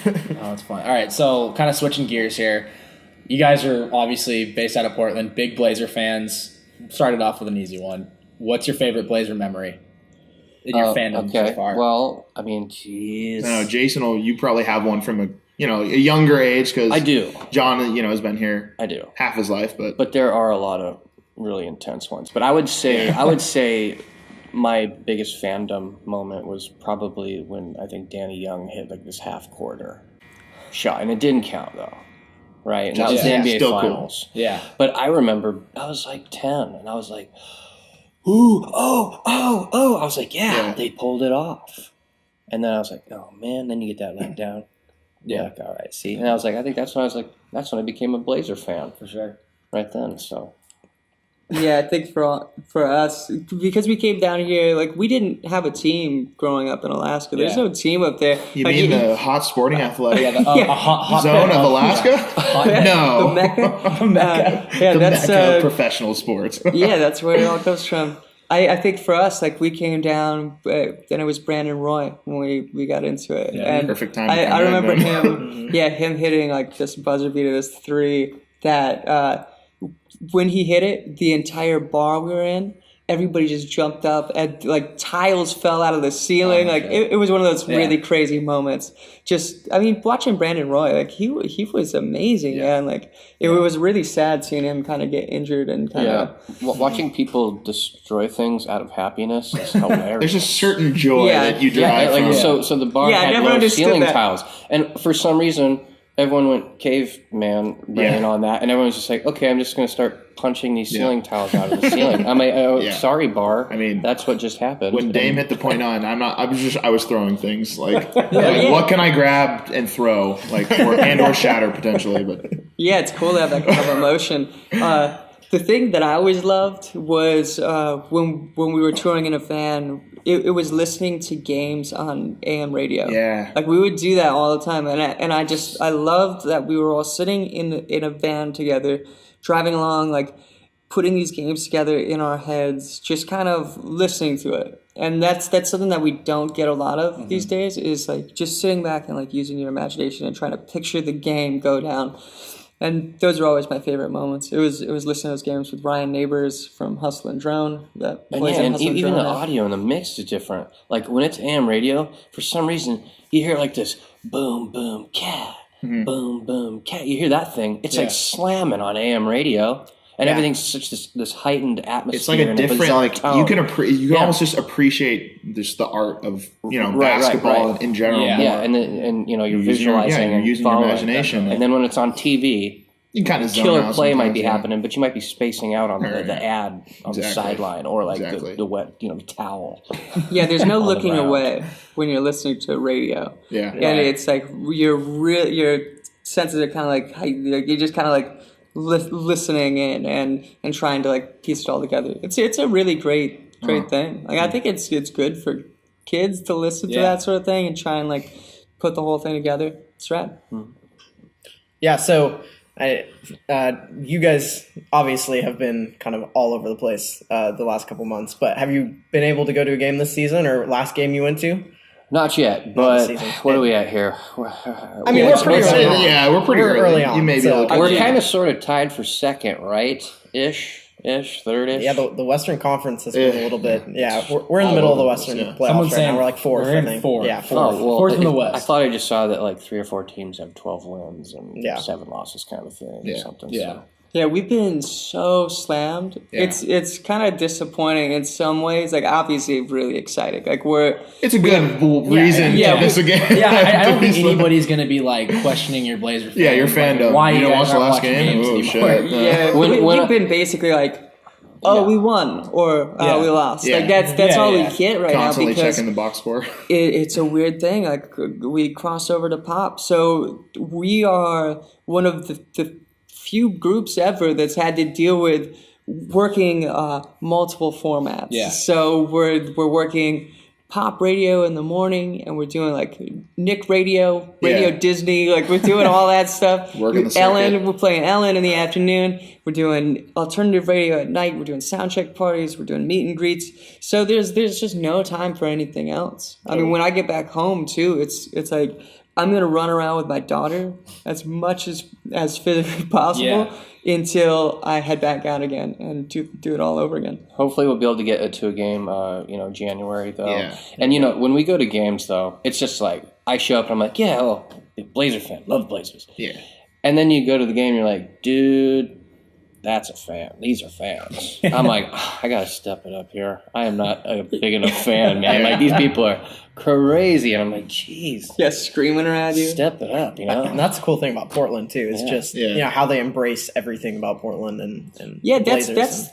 that's fun. All right, so kind of switching gears here. You guys are obviously based out of Portland, big Blazer fans. Started off with an easy one. What's your favorite Blazer memory in your fandom so far? Well, I mean, jeez. I know, Jason, you probably have one from a younger age because I do. John, has been here. I do half his life, but there are a lot of really intense ones. But I would say my biggest fandom moment was probably when I think Danny Young hit like this half quarter shot, and it didn't count though. Right, and that was the NBA Finals. Cool. Yeah, but I remember I was like 10, and I was like, "Ooh, oh!" I was like, "Yeah, they pulled it off." And then I was like, "Oh man!" Then you get that let down. Yeah, like, all right, see. And I was like, I think that's when I became a Blazer fan for sure. Right then, so. Yeah, I think for us, because we came down here, like we didn't have a team growing up in Alaska. There's no team up there. You like, mean the hot sporting athletic a hot zone of Alaska? No. The Mecca. The Mecca. Yeah, the that's Mecca of professional sports. Yeah, that's where it all comes from. I think for us, like we came down, then it was Brandon Roy when we got into it. Yeah, and perfect time. I remember him hitting like this buzzer beater, this three that when he hit it, the entire bar we were in, everybody just jumped up and like tiles fell out of the ceiling. It was one of those really crazy moments. Watching Brandon Roy, like he was amazing, man. Like it was really sad seeing him kind of get injured and kind of watching people destroy things out of happiness is hilarious. There's a certain joy that you derive from. So the bar had no ceiling tiles, and for some reason everyone went caveman brain on that, and everyone was just like, okay, I'm just going to start punching these ceiling tiles out of the ceiling. I'm like, sorry, bar. I mean, that's what just happened. When Dame hit the point on, I was throwing things like what can I grab and throw, or shatter potentially. But yeah, it's cool to have that kind of emotion. The thing that I always loved was when we were touring in a van. It was listening to games on AM radio. Yeah, like we would do that all the time, and I loved that we were all sitting in a van together, driving along, like putting these games together in our heads, just kind of listening to it. And that's something that we don't get a lot of these days. Is like just sitting back and like using your imagination and trying to picture the game go down. And those are always my favorite moments. It was listening to those games with Ryan Neighbors from Hustle and Drone. Even the audio and the mix is different. Like when it's AM radio, for some reason you hear like this boom boom cat, boom boom cat. You hear that thing? It's like slamming on AM radio, and everything's such this heightened atmosphere. It's like a different you can almost just appreciate just the art of basketball in general. And you're visualizing and using your imagination. And then when it's on TV, you kind of killer play might be happening, but you might be spacing out on the ad on the sideline or like the wet towel. Yeah, there's no looking away when you're listening to radio. Yeah, and it's like your senses are kind of like you're just kind of like listening in and trying to like piece it all together. It's a really great thing. Like I think it's good for kids to listen to that sort of thing and try and like put the whole thing together. It's rad. Yeah, so you guys obviously have been kind of all over the place the last couple months, but have you been able to go to a game this season or last game you went to? Not yet, but what are we at here? I mean, we're pretty early on. Yeah, we're pretty early on. You may be we're kind of sort of tied for second, right? Ish, third-ish. Yeah, the Western Conference has been a little bit. Yeah, we're in the middle of the Western playoffs right now. We're like fourth. We're in fourth. Yeah, fourth. Oh, well, fourth in the West. I thought I just saw that like 3 or 4 teams have 12 wins and 7 losses, kind of thing, or something. Yeah. So. Yeah, we've been so slammed. Yeah. It's kind of disappointing in some ways. Like obviously, really exciting. Like it's a good reason to miss a game. Yeah, I don't think anybody's gonna be like questioning your Blazer. Yeah, your fandom. Why you don't watch the last game? Oh shit! Yeah, we've been basically like, we won or we lost. Yeah. Like that's all we get right Constantly now because checking the box score. It's a weird thing. Like we cross over to pop, so we are one of the few groups ever that's had to deal with working multiple formats. Yeah. So we're working pop radio in the morning, and we're doing like Nick radio Disney, like we're doing all that stuff. Working the Ellen, we're playing Ellen in the afternoon. We're doing alternative radio at night. We're doing sound check parties. We're doing meet and greets. So there's just no time for anything else. I mean, when I get back home too, it's like I'm going to run around with my daughter as much as physically possible until I head back out again and do it all over again. Hopefully we'll be able to get to a game, January, though. Yeah. And, when we go to games, though, it's just like, I show up and I'm like, Blazer fan, love Blazers. Yeah. And then you go to the game and you're like, dude, that's a fan. These are fans. I'm like, I got to step it up here. I am not a big enough fan, man. Like, these people are crazy. And I'm like, jeez. Yeah, screaming around you. Step it up, And that's the cool thing about Portland, too. It's just, how they embrace everything about Portland and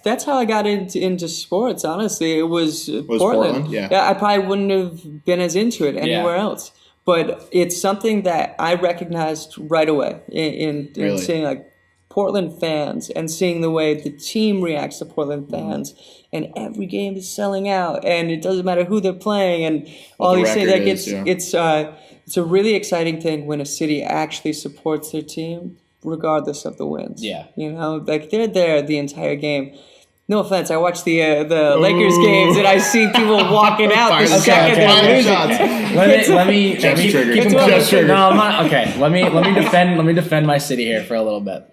that's how I got into sports, honestly. It was Portland. Yeah. I probably wouldn't have been as into it anywhere else. But it's something that I recognized right away in seeing, like, Portland fans and seeing the way the team reacts to Portland fans, and every game is selling out, and it doesn't matter who they're playing, and all these things. Like it's a really exciting thing when a city actually supports their team, regardless of the wins. Yeah, like they're there the entire game. No offense, I watch the Lakers games and I see people walking out the second they're losing. Let me keep them. No, I'm not. Okay, let me defend my city here for a little bit.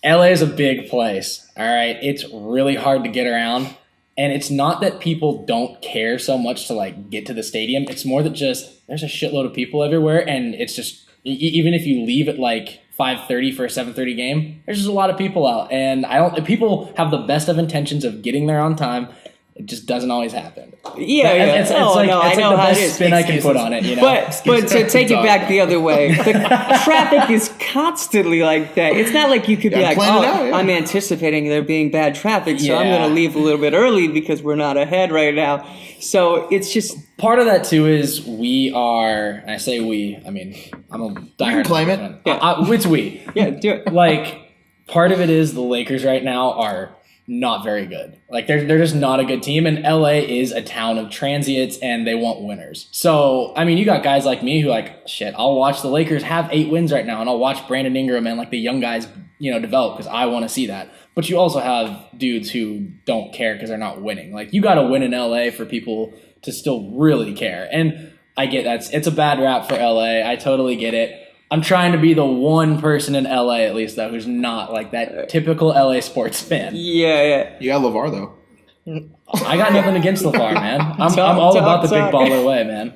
LA is a big place, all right? It's really hard to get around, and it's not that people don't care so much to, like, get to the stadium. It's more that just there's a shitload of people everywhere, and it's just even if you leave at, like, 5:30 for a 7:30 game, there's just a lot of people out, and people have the best of intentions of getting there on time. It just doesn't always happen. It's like the best spin I can put on it. But to take it back the other way, the traffic is constantly like that. It's not like you could be like, I'm anticipating there being bad traffic, so I'm going to leave a little bit early because we're not ahead right now. So it's just part of that too is we are. And I say we. I mean, I'm a diehard. You can claim it. It's we. Yeah, do it. Like part of it is the Lakers right now are not very good. Like they're just not a good team, and LA is a town of transients and they want winners. So I mean, you got guys like me who like, shit, I'll watch the Lakers have 8 wins right now, and I'll watch Brandon Ingram and like the young guys, develop because I want to see that. But you also have dudes who don't care because they're not winning. Like you got to win in LA for people to still really care. And I get it's a bad rap for LA. I totally get it. I'm trying to be the one person in LA, at least, though, who's not like that typical LA sports fan. Yeah. You got LeVar, though. I got nothing against LeVar, man. I'm all about the big baller way, man.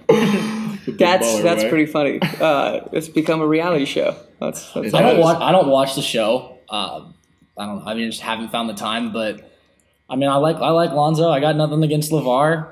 That's pretty funny. It's become a reality show. That's I don't watch the show. I don't know. I mean, just haven't found the time. But I mean, I like Lonzo. I got nothing against LeVar.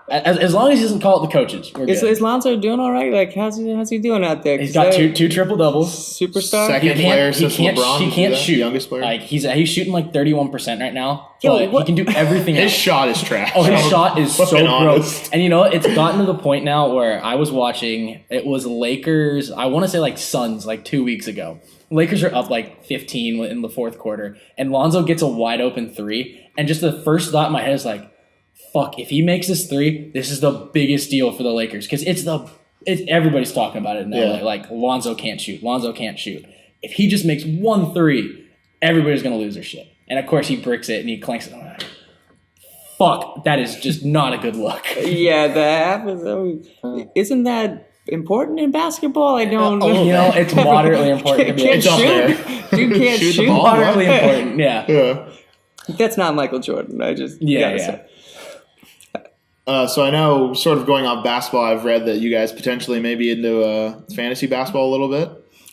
As long as he doesn't call it the coaches, we're good. Is Lonzo doing all right? Like, how's he doing out there? He's got two triple doubles. Superstar. Second player since LeBron. He can't shoot. Youngest player. Like he's shooting like 31% right now. But he can do everything else. His shot is trash. Oh, his shot is so gross. And it's gotten to the point now where I was watching. It was Lakers. I want to say like Suns like 2 weeks ago. Lakers are up like 15 in the fourth quarter, and Lonzo gets a wide open 3. And just the first thought in my head is like, fuck, if he makes this 3, this is the biggest deal for the Lakers because everybody's talking about it in LA. Like Lonzo can't shoot. If he just makes 1 3, everybody's gonna lose their shit. And of course he bricks it and he clanks it. Like, fuck, that is just not a good look. Yeah, that happens. Isn't that important in basketball? I don't. It's moderately important. Can't shoot. Dude can't shoot. Moderately important. Yeah. That's not Michael Jordan. I just say. So I know, sort of going off basketball, I've read that you guys potentially may be into fantasy basketball a little bit.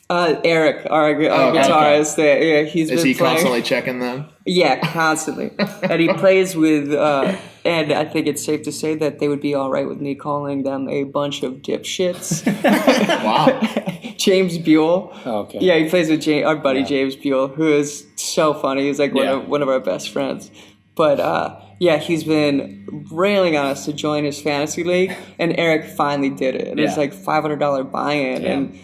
Eric, our guitarist, he's Is been he playing. constantly checking them? Yeah, constantly. And he plays with, and I think it's safe to say that they would be all right with me calling them a bunch of dipshits. Wow. James Buell. Okay. Yeah, he plays with our buddy James Buell, who is so funny. He's like one of our best friends. But he's been railing on us to join his fantasy league, and Eric finally did it. And it's like $500 buy-in, and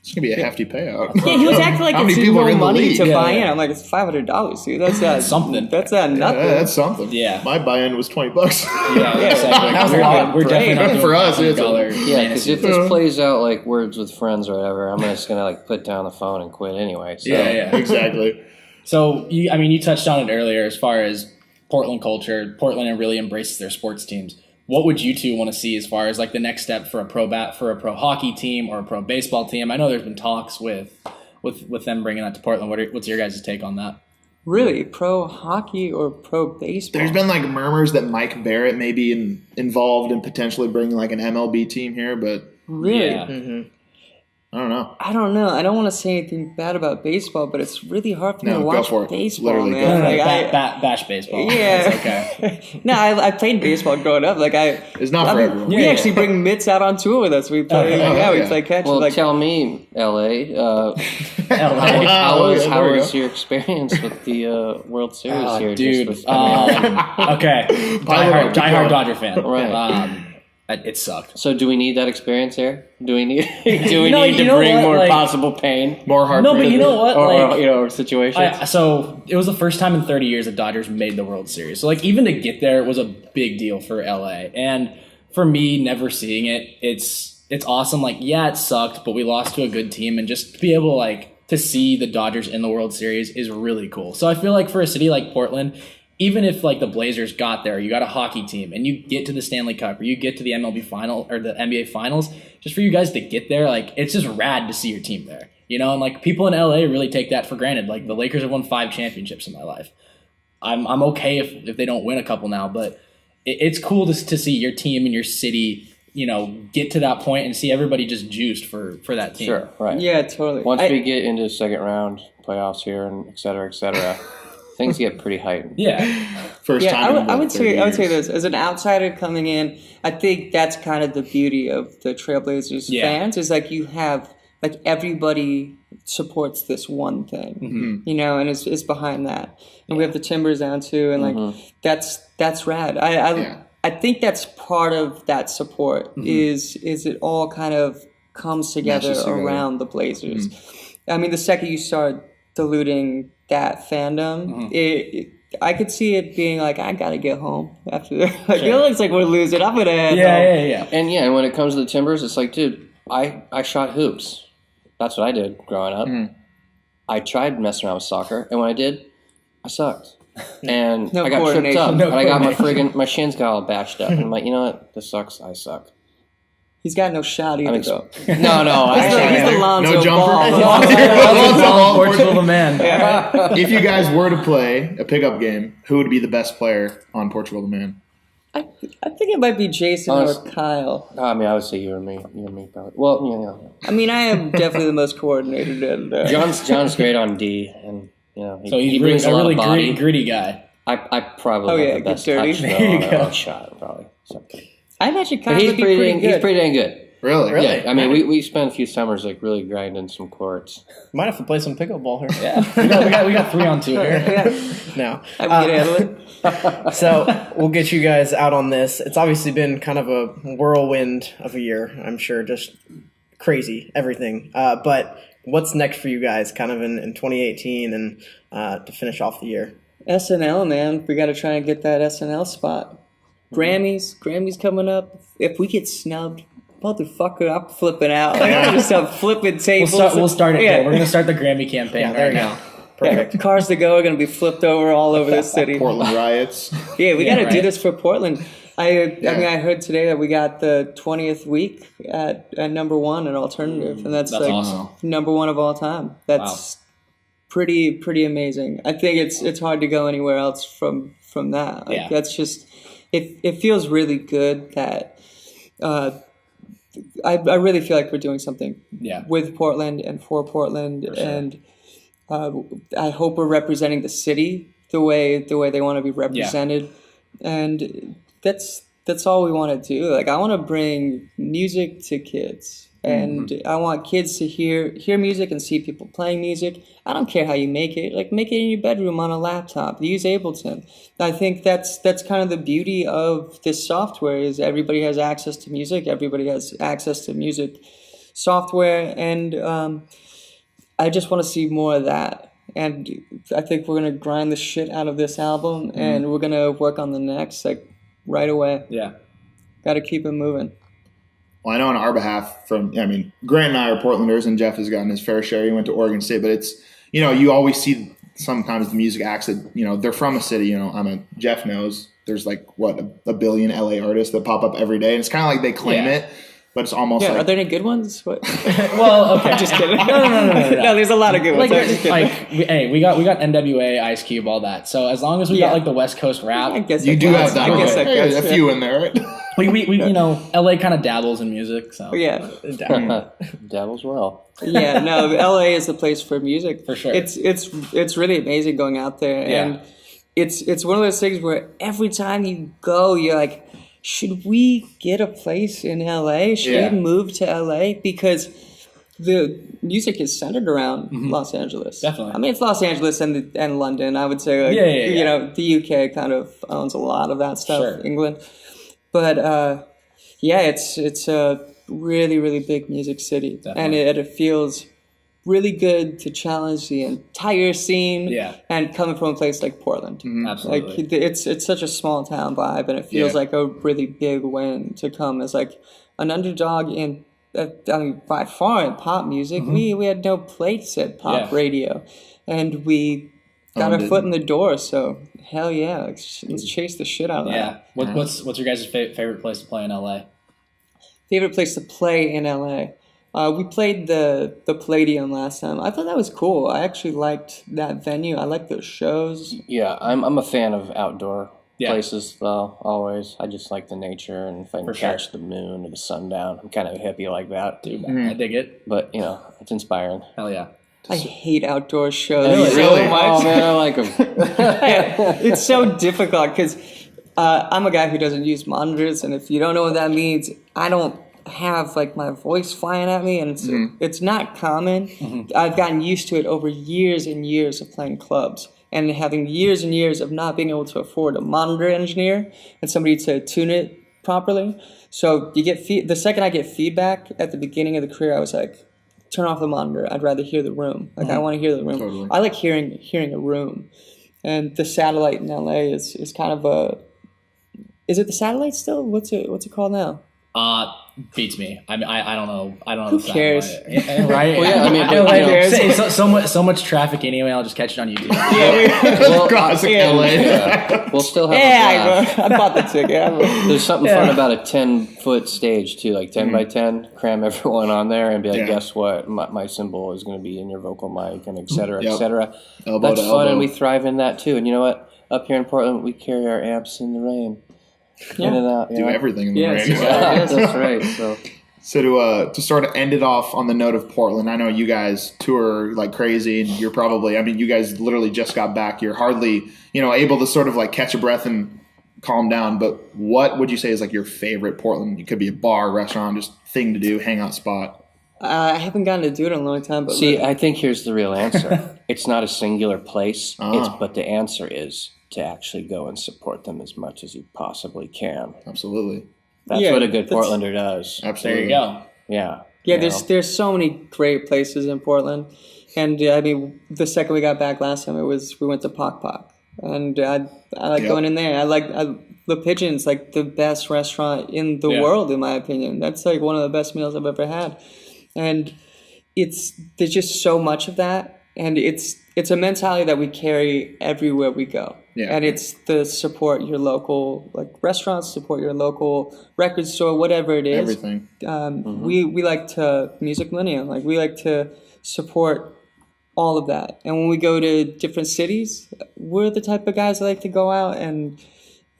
it's gonna be a hefty payout. Yeah, he was acting like it's no money to buy in. I'm like, it's $500, dude. That's something. That's nothing. Yeah, that's something. Yeah, my buy-in was $20. Yeah, exactly. That was a lot. We're definitely not for us. Because if this plays out like Words with Friends or whatever, I'm just gonna like put down the phone and quit anyway. So. Yeah, exactly. So you touched on it earlier as far as Portland culture. Portland really embraces their sports teams. what would you two want to see as far as like the next step for a pro hockey team or a pro baseball team? I know there's been talks with them bringing that to Portland. What's your guys' take on that? Really, pro hockey or pro baseball? There's been like murmurs that Mike Barrett may be involved in potentially bringing like an MLB team here, but really. Yeah. Mm-hmm. I don't know. I don't know. I don't want to say anything bad about baseball, but it's really hard for me to No, go watch for it. baseball, Literally, man. go for it. Like, Bash baseball. Yeah. It's okay. No, I played baseball growing up. Like It's not for everyone. We Yeah, actually yeah. bring mitts out on tour with us. We play. We play catch. Well, like, tell me, LA, LA. how there we was go. your experience with the World Series here? Dude. Just with- Okay. Pilot Diehard up. Dodger fan. Right. It sucked. So do we need that experience here? Do we need to you know bring what, more like- possible pain More heartbreak. No, but you know what? or Like, or situations? so it was the first time in 30 years that Dodgers made the World Series. So like even to get there was a big deal for LA. And for me, never seeing it, it's awesome. Like, yeah, it sucked, but we lost to a good team, and just to be able to see the Dodgers in the World Series is really cool. So I feel like for a city like Portland, even if like the Blazers got there, you got a hockey team, and you get to the Stanley Cup or you get to the MLB final or the NBA finals, just for you guys to get there, like it's just rad to see your team there. And like people in LA really take that for granted. Like the Lakers have won 5 championships in my life. I'm okay if they don't win a couple now, but it's cool to see your team and your city, get to that point and see everybody just juiced for that team. Sure, right. yeah, totally. Once we get into the second round playoffs here and et cetera, things get pretty heightened. Yeah. First Yeah, time. I would say this as an outsider coming in. I think that's kind of the beauty of the Trailblazers fans is like you have like everybody supports this one thing, and is behind that. And we have the Timbers down too, and like that's rad. I think that's part of that support is it all kind of comes together Meshes together. around the Blazers. I mean, the second you start diluting that fandom, I could see it being like, I gotta get home after that. Like, it looks like we're losing. I'm gonna head home. Yeah. And when it comes to the Timbers, it's like, dude, I shot hoops. That's what I did growing up. I tried messing around with soccer, and when I did, I sucked. And No I got tripped coordination. up, No and I got coordination. my shins got all bashed up. And I'm like, you know what? This sucks. I suck. He's got no shot either, I'm though. No. He's the Lonzo No jumper. Ball. Lonzo Ball. Portugal the man. If you guys were to play a pickup game, who would be the best player on Portugal the Man? I think it might be Jason or Kyle. I mean, I would say you and me. You and me, probably. Well, I mean, I am definitely the most coordinated. And, John's great on D, and So he he's brings a a lot really of body. gritty guy. I probably have the get best dirty. touch There you though, go. on a shot, probably. So. I'm actually But kind he's of pretty, pretty good. he's pretty dang good. Really? Yeah, I mean, we spent a few summers like really grinding some courts. Might have to play some pickleball here. Yeah. We got 3 on 2 here. No. I can handle it. So we'll get you guys out on this. It's obviously been kind of a whirlwind of a year, I'm sure, just crazy, everything. But what's next for you guys kind of in 2018 and to finish off the year? SNL, man. We got to try and get that SNL spot. Grammys coming up. If we get snubbed, motherfucker, I'm flipping out. Like, I'm just flipping tables. We'll start it. Yeah. We're gonna start the Grammy campaign Yeah, there right you now. go. Perfect. Cars to go are going to be flipped over all over the city. Portland riots. Yeah, we got to do right. this for Portland. I mean, I heard today that we got the 20th week at number 1 in alternative, and that's like awesome. number 1 of all time. That's pretty amazing. I think it's hard to go anywhere else from that. Like, that's just it feels really good that I really feel like we're doing something with Portland and for Portland, and I hope we're representing the city the way they want to be represented, and that's all we want to do. Like, I want to bring music to kids, and I want kids to hear music and see people playing music. I don't care how you make it. Like, make it in your bedroom on a laptop. Use Ableton. I think that's kind of the beauty of this software is everybody has access to music. Everybody has access to music software, and I just want to see more of that. And I think we're going to grind the shit out of this album, and we're going to work on the next, like, right away. Yeah. Got to keep it moving. Well, I know on our behalf Grant and I are Portlanders, and Jeff has gotten his fair share. He went to Oregon State, but it's, you always see sometimes the music acts that, you know, they're from a city, you know, Jeff knows there's like, what, a billion LA artists that pop up every day. And it's kind of like they claim it, but it's almost like. Are there any good ones? What? Well, okay. Just kidding. No, there's a lot of good ones. We got NWA, Ice Cube, all that. So as long as we got like the West Coast rap. I guess you do have that. I guess that goes, a few in there, right? We you know, LA kind of dabbles in music, so. Yeah. Dabbles well. Yeah, no, LA is the place for music. For sure. It's really amazing going out there. And it's one of those things where every time you go, you're like, should we get a place in LA? Should we move to LA? Because the music is centered around Los Angeles. Definitely. I mean, it's Los Angeles and London. I would say, like, you know, the UK kind of owns a lot of that stuff. Sure. England, but it's a really, really big music city, and it feels really good to challenge the entire scene. Yeah. And coming from a place like Portland, Absolutely. like it's such a small town vibe, and it feels like a really big win to come as like an underdog in. I mean, by far in pop music, we had no place at pop radio, and we got our foot in the door. So hell yeah, let's chase the shit out of that. What's your guys' favorite place to play in LA? Favorite place to play in LA? We played the Palladium last time. I thought that was cool. I actually liked that venue. I like those shows. Yeah, I'm a fan of outdoor places, though, always. I just like the nature, and if I can catch the moon or the sundown, I'm kind of a hippie like that. Dude, I dig it. But, you know, it's inspiring. Hell yeah. I hate outdoor shows Really? so much. Oh, man, I like them. It's so difficult because I'm a guy who doesn't use monitors, and if you don't know what that means, I don't have like my voice flying at me, and it's not common. I've gotten used to it over years and years of playing clubs and having years and years of not being able to afford a monitor engineer and somebody to tune it properly. So you get the second I get feedback at the beginning of the career, I was like, turn off the monitor. I'd rather hear the room. Like I want to hear the room. Totally. I like hearing a room. And the Satellite in LA is kind of a. Is it the Satellite still? What's it called now? Beats me. I mean, I don't know. Who cares? Right? Well, yeah, I mean, but, so much traffic anyway. I'll just catch it on YouTube. Classic LA. We'll still have I bought the ticket. There's something fun about a 10-foot stage, too, like 10 by 10. Cram everyone on there and be like, guess what? My symbol is going to be in your vocal mic, and et cetera, et cetera. That's fun, and we thrive in that, too. And you know what? Up here in Portland, we carry our amps in the rain. In and out, do everything in the rain. That's right. So to sort of end it off on the note of Portland, I know you guys tour like crazy, and you're probably, I mean, you guys literally just got back. You're hardly, able to sort of like catch a breath and calm down. But what would you say is like your favorite Portland? It could be a bar, restaurant, just thing to do, hangout spot. I haven't gotten to do it in a long time. But see, I think here's the real answer. It's not a singular place, but the answer is to actually go and support them as much as you possibly can. Absolutely. That's what a good Portlander does. Absolutely. There you go. Yeah. Yeah, there's so many great places in Portland. And I mean, the second we got back last time, we went to Pock Pock. And I like going in there. The Pigeon's like the best restaurant in the world, in my opinion. That's like one of the best meals I've ever had. And there's just so much of that. And it's a mentality that we carry everywhere we go. Yeah. And it's the support your local restaurants, support your local record store, whatever it is. Everything. We like to Music Millennium. Like we like to support all of that. And when we go to different cities, we're the type of guys that like to go out and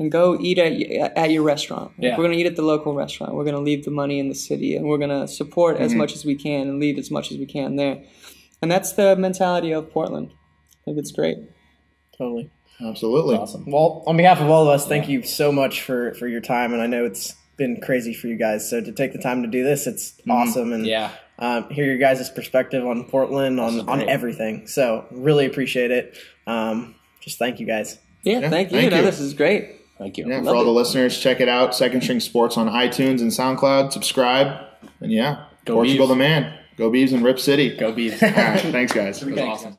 go eat at your restaurant. We're going to eat at the local restaurant. We're going to leave the money in the city, and we're going to support as much as we can and leave as much as we can there. And that's the mentality of Portland. I think it's great. Totally. Absolutely. That's awesome. Well, on behalf of all of us, thank you so much for your time. And I know it's been crazy for you guys. So to take the time to do this, it's awesome. And hear your guys' perspective on Portland, on everything. So really appreciate it. Just thank you guys. Yeah, thank you. This is great. Thank you. Yeah, for all the listeners, check it out. Second String Sports on iTunes and SoundCloud. Subscribe. And Go Portugal Beavs. the man. Go Beavs and Rip City. Go Beavs. All right, thanks, guys. That was awesome.